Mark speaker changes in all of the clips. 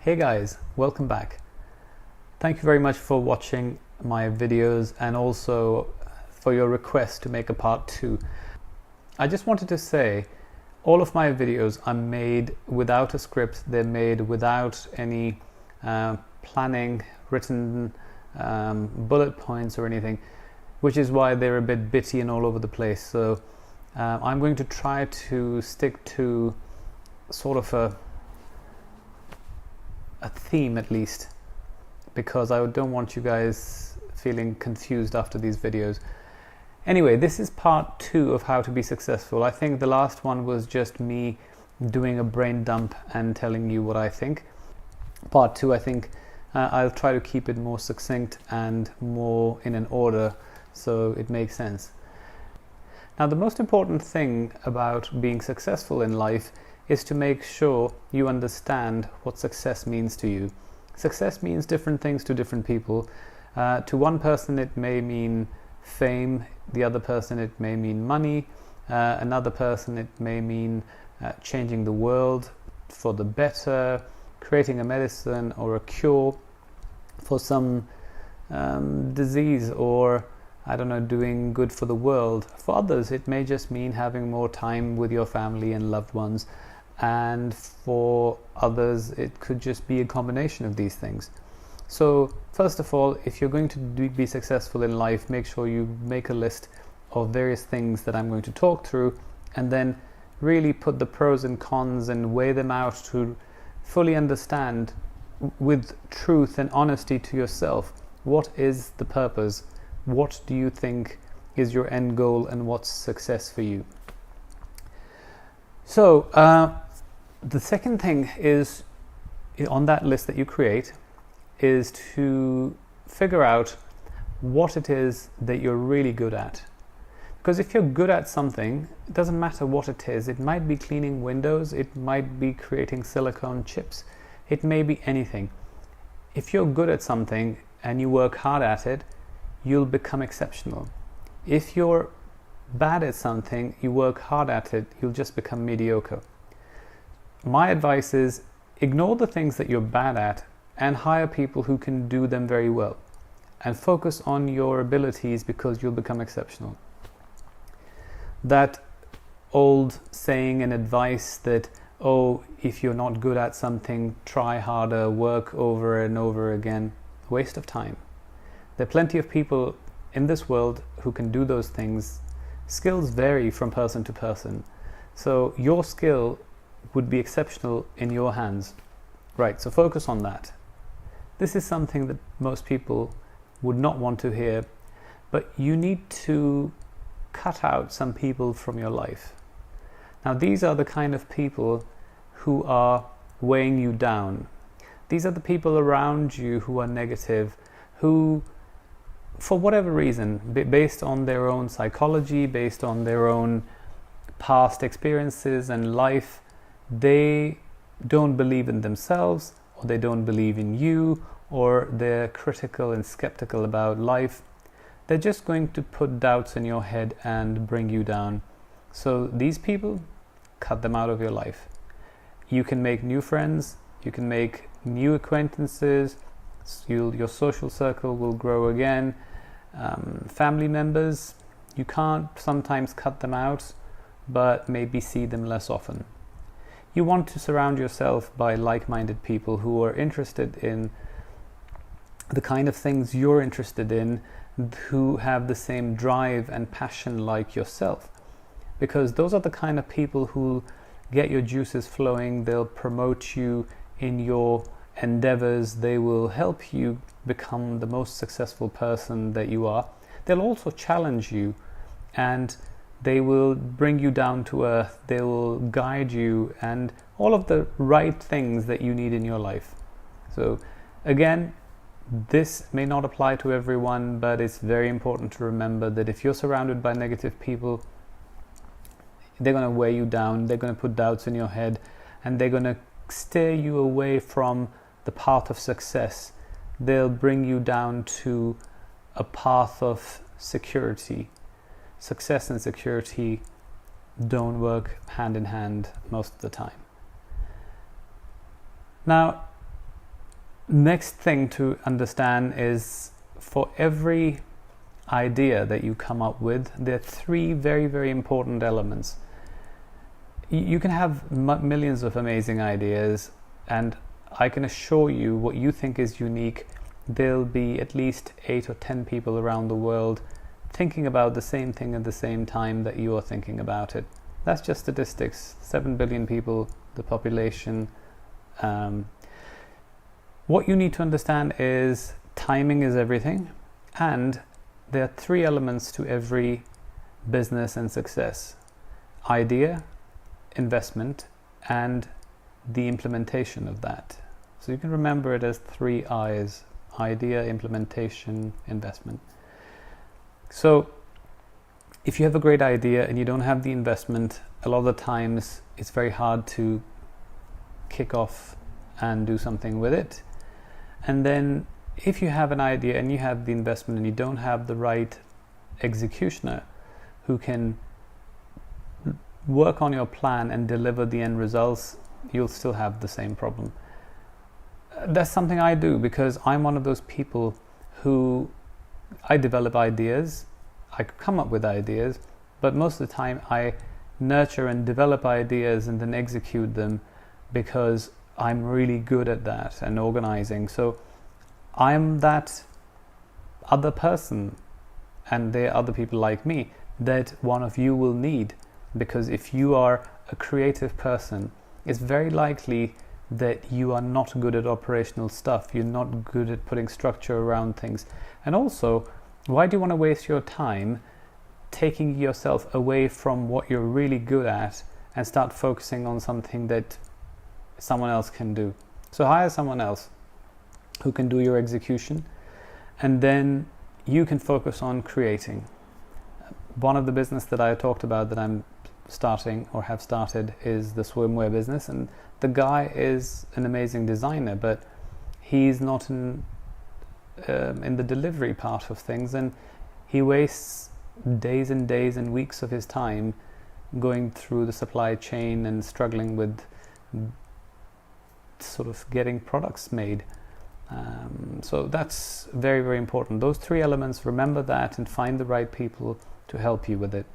Speaker 1: Hey guys, welcome back. Thank you very much for watching my videos and also for your request to make a part 2. I just wanted to say all of my videos are made without a script. They're made without any planning, written bullet points or anything, which is why they're a bit bitty and all over the place. So I'm going to try to stick to sort of a theme at least, because I don't want you guys feeling confused after these videos. Anyway, this is part 2 of how to be successful. I think the last one was just me doing a brain dump and telling you what I think. Part 2, I think I'll try to keep it more succinct and more in an order so it makes sense. Now, the most important thing about being successful in life is to make sure you understand what success means to you. Success means different things to different people. To one person it may mean fame, the other person it may mean money, another person it may mean changing the world for the better, creating a medicine or a cure for some disease, or I don't know, doing good for the world. For others it may just mean having more time with your family and loved ones. And for others it could just be a combination of these things. So first of all, if you're going to be successful in life, make sure you make a list of various things that I'm going to talk through, and then really put the pros and cons and weigh them out to fully understand with truth and honesty to yourself, what is the purpose, what do you think is your end goal, and what's success for you. So the second thing is, on that list that you create, is to figure out what it is that you're really good at. Because if you're good at something, it doesn't matter what it is. It might be cleaning windows, it might be creating silicone chips, it may be anything. If you're good at something and you work hard at it, you'll become exceptional. If you're bad at something, you work hard at it, you'll just become mediocre. My advice is, ignore the things that you're bad at and hire people who can do them very well, and focus on your abilities, because you'll become exceptional. That old saying and advice that, oh, if you're not good at something, try harder, work over and over again, waste of time. There are plenty of people in this world who can do those things. Skills vary from person to person, so your skill would be exceptional in your hands. Right, so focus on that. This is something that most people would not want to hear, but you need to cut out some people from your life. Now, these are the kind of people who are weighing you down. These are the people around you who are negative, who, for whatever reason, based on their own psychology, based on their own past experiences and life, they don't believe in themselves, or they don't believe in you, or they're critical and skeptical about life. They're just going to put doubts in your head and bring you down. So these people, cut them out of your life. You can make new friends, you can make new acquaintances, your social circle will grow again. Family members, you can't sometimes cut them out, but maybe see them less often. You want to surround yourself by like-minded people who are interested in the kind of things you're interested in, who have the same drive and passion like yourself, because those are the kind of people who get your juices flowing. They'll promote you in your endeavors, they will help you become the most successful person that you are. They'll also challenge you, and they will bring you down to earth, they will guide you, and all of the right things that you need in your life. So again, this may not apply to everyone, but it's very important to remember that if you're surrounded by negative people, they're going to weigh you down, they're going to put doubts in your head, and they're going to steer you away from the path of success. They'll bring you down to a path of security. Success and security don't work hand in hand most of the time. Now, Next thing to understand is, for every idea that you come up with, there are three very, very important elements. You can have millions of amazing ideas, and I can assure you, what you think is unique, there'll be at least 8 or 10 people around the world thinking about the same thing at the same time that you are thinking about it. That's just statistics. 7 billion people, the population. What you need to understand is timing is everything, and there are 3 elements to every business and success: idea, investment, and the implementation of that. So you can remember it as 3 I's: idea, implementation, investment. So if you have a great idea and you don't have the investment, a lot of the times it's very hard to kick off and do something with it. And then if you have an idea and you have the investment and you don't have the right executioner who can work on your plan and deliver the end results, you'll still have the same problem. That's something I do, because I'm one of those people who, I develop ideas, I come up with ideas, but most of the time I nurture and develop ideas and then execute them, because I'm really good at that and organizing. So I'm that other person, and there are other people like me that one of you will need, because if you are a creative person, it's very likely that you are not good at operational stuff. You're not good at putting structure around things. And also, why do you want to waste your time taking yourself away from what you're really good at and start focusing on something that someone else can do? So hire someone else who can do your execution, and then you can focus on creating. One of the business that I talked about that I'm starting or have started is the swimwear business, and the guy is an amazing designer, but he's not in the delivery part of things, and he wastes days and days and weeks of his time going through the supply chain and struggling with sort of getting products made. So that's very, very important. Those 3 elements, remember that and find the right people to help you with it.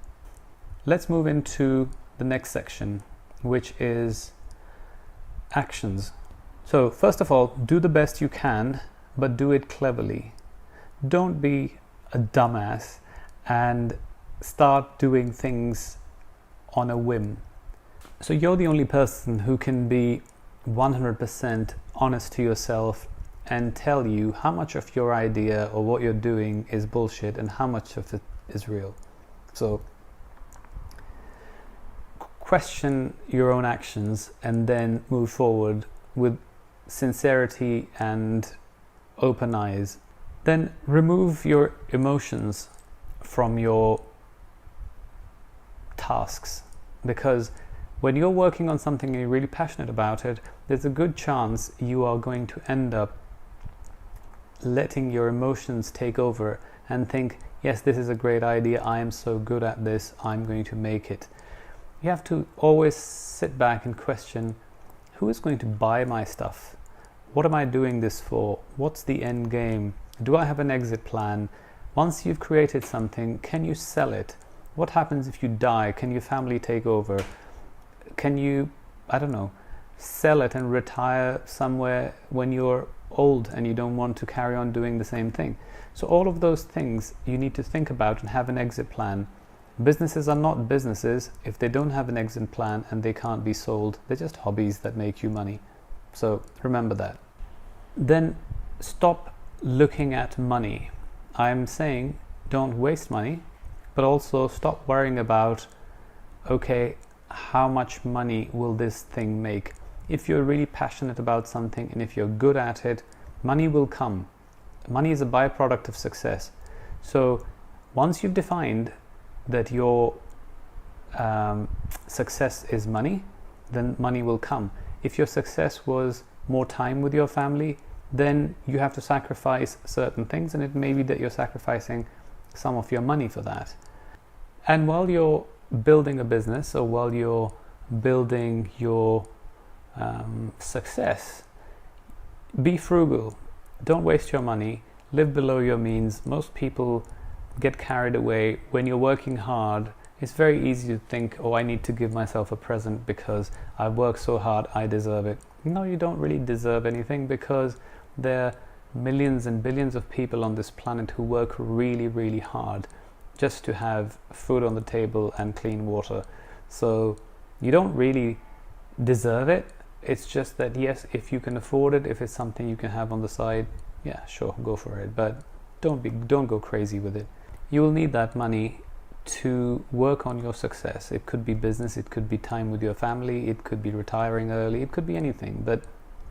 Speaker 1: Let's move into the next section, which is actions. So first of all, do the best you can, but do it cleverly. Don't be a dumbass and start doing things on a whim. So you're the only person who can be 100% honest to yourself and tell you how much of your idea or what you're doing is bullshit and how much of it is real. So question your own actions and then move forward with sincerity and open eyes. Then remove your emotions from your tasks, because when you're working on something and you're really passionate about it, there's a good chance you are going to end up letting your emotions take over and think, yes, this is a great idea, I am so good at this, I'm going to make it. You have to always sit back and question, who is going to buy my stuff? What am I doing this for? What's the end game? Do I have an exit plan? Once you've created something, can you sell it? What happens if you die? Can your family take over? Can you, I don't know, sell it and retire somewhere when you're old and you don't want to carry on doing the same thing? So all of those things you need to think about and have an exit plan. Businesses are not businesses if they don't have an exit plan and they can't be sold. They're just hobbies that make you money. So remember that. Then stop looking at money. I'm saying don't waste money, but also stop worrying about, okay, how much money will this thing make? If you're really passionate about something and if you're good at it, money will come. Money is a byproduct of success. So once you've defined that your success is money, then money will come. If your success was more time with your family, then you have to sacrifice certain things, and it may be that you're sacrificing some of your money for that. And while you're building a business or while you're building your success, be frugal. Don't waste your money. Live below your means. Most people get carried away. When you're working hard, it's very easy to think, oh, I need to give myself a present because I've worked so hard, I deserve it. No, you don't really deserve anything, because there are millions and billions of people on this planet who work really, really hard just to have food on the table and clean water. So you don't really deserve it. It's just that, yes, if you can afford it, if it's something you can have on the side, yeah, sure, go for it. But don't go crazy with it. You will need that money to work on your success. It could be business, it could be time with your family, it could be retiring early, it could be anything. But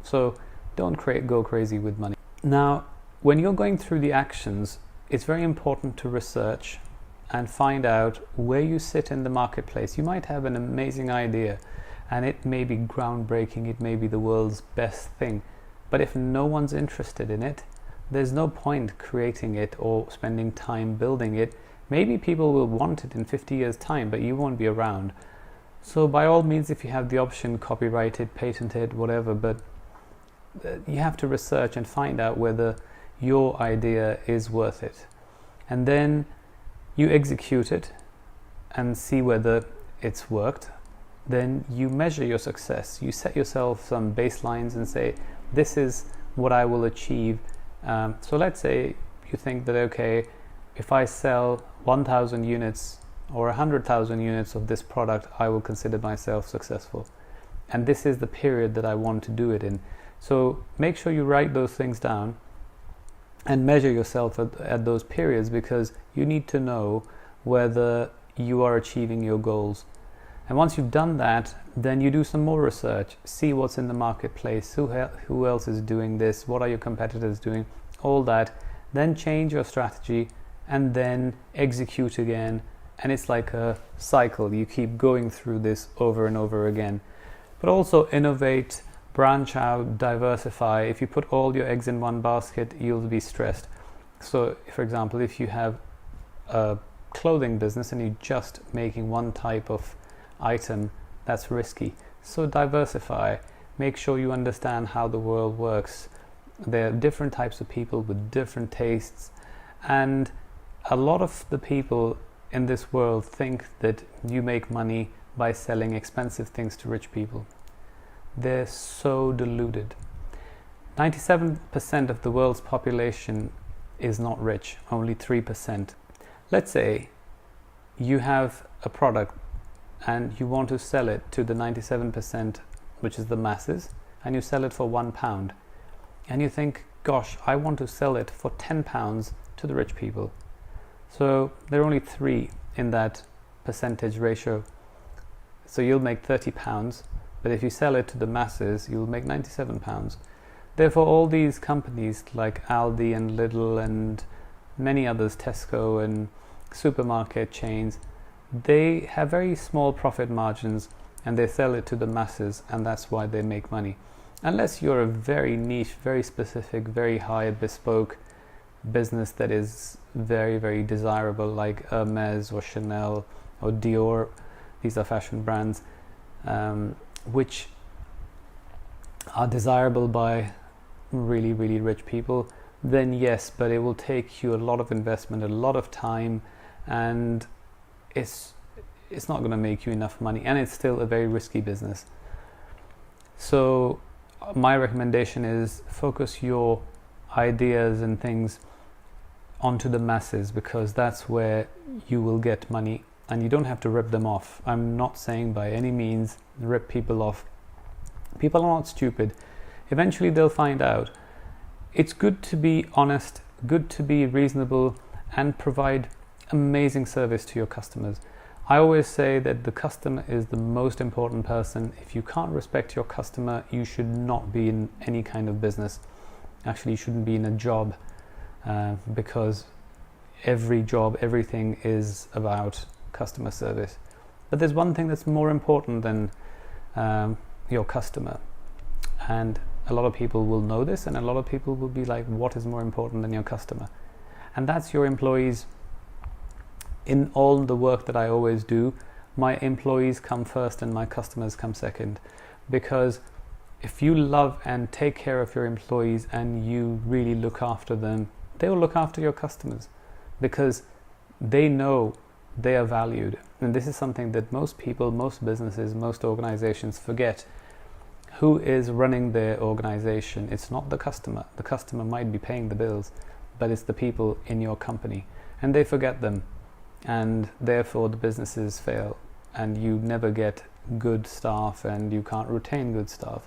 Speaker 1: so don't go crazy with money. Now, when you're going through the actions, it's very important to research and find out where you sit in the marketplace. You might have an amazing idea and it may be groundbreaking, it may be the world's best thing, but if no one's interested in it, there's no point creating it or spending time building it. Maybe people will want it in 50 years time, but you won't be around. So by all means, if you have the option, copyright it, patent it, whatever, but you have to research and find out whether your idea is worth it. And then you execute it and see whether it's worked. Then you measure your success. You set yourself some baselines and say, this is what I will achieve. So let's say you think that, okay, if I sell 1,000 units or 100,000 units of this product, I will consider myself successful. And this is the period that I want to do it in. So make sure you write those things down and measure yourself at those periods, because you need to know whether you are achieving your goals. And once you've done that, then you do some more research, see what's in the marketplace, who else is doing this, what are your competitors doing, all that. Then change your strategy and then execute again. And it's like a cycle. You keep going through this over and over again. But also innovate, branch out, diversify. If you put all your eggs in one basket, you'll be stressed. So, for example, if you have a clothing business and you're just making one type of item, that's risky. So diversify. Make sure you understand how the world works. There are different types of people with different tastes, and a lot of the people in this world think that you make money by selling expensive things to rich people. They're so deluded. 97% of the world's population is not rich, only 3%. Let's say you have a product and you want to sell it to the 97%, which is the masses, and you sell it for £1. And you think, gosh, I want to sell it for £10 to the rich people. So there are only 3 in that percentage ratio. So you'll make £30, but if you sell it to the masses, you'll make £97. Therefore, all these companies like Aldi and Lidl and many others, Tesco and supermarket chains, they have very small profit margins and they sell it to the masses, and that's why they make money. Unless you're a very niche, very specific, very high bespoke business that is very, very desirable, like Hermes or Chanel or Dior. These are fashion brands which are desirable by really, really rich people, then yes, but it will take you a lot of investment, a lot of time, and it's not going to make you enough money, and it's still a very risky business. So my recommendation is focus your ideas and things onto the masses, because that's where you will get money, and you don't have to rip them off. I'm not saying by any means rip people off. People are not stupid. Eventually they'll find out. It's good to be honest, good to be reasonable, and provide amazing service to your customers. I always say that the customer is the most important person. If you can't respect your customer, you should not be in any kind of business. Actually, you shouldn't be in a job, because every job, everything is about customer service. But there's one thing that's more important than your customer, and a lot of people will know this, and a lot of people will be like, what is more important than your customer? And that's your employees. In all the work that I always do, my employees come first and my customers come second, because if you love and take care of your employees and you really look after them, they will look after your customers, because they know they are valued. And this is something that most people, most businesses, most organizations forget. Who is running their organization? It's not the customer. The customer might be paying the bills, but it's the people in your company, and they forget them, and therefore the businesses fail, and you never get good staff, and you can't retain good staff.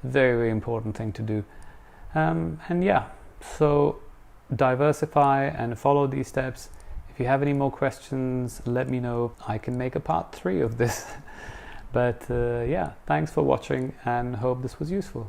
Speaker 1: Very, very important thing to do. And yeah, so diversify and follow these steps. If you have any more questions, let me know. I can make a part 3 of this. But yeah, thanks for watching and hope this was useful.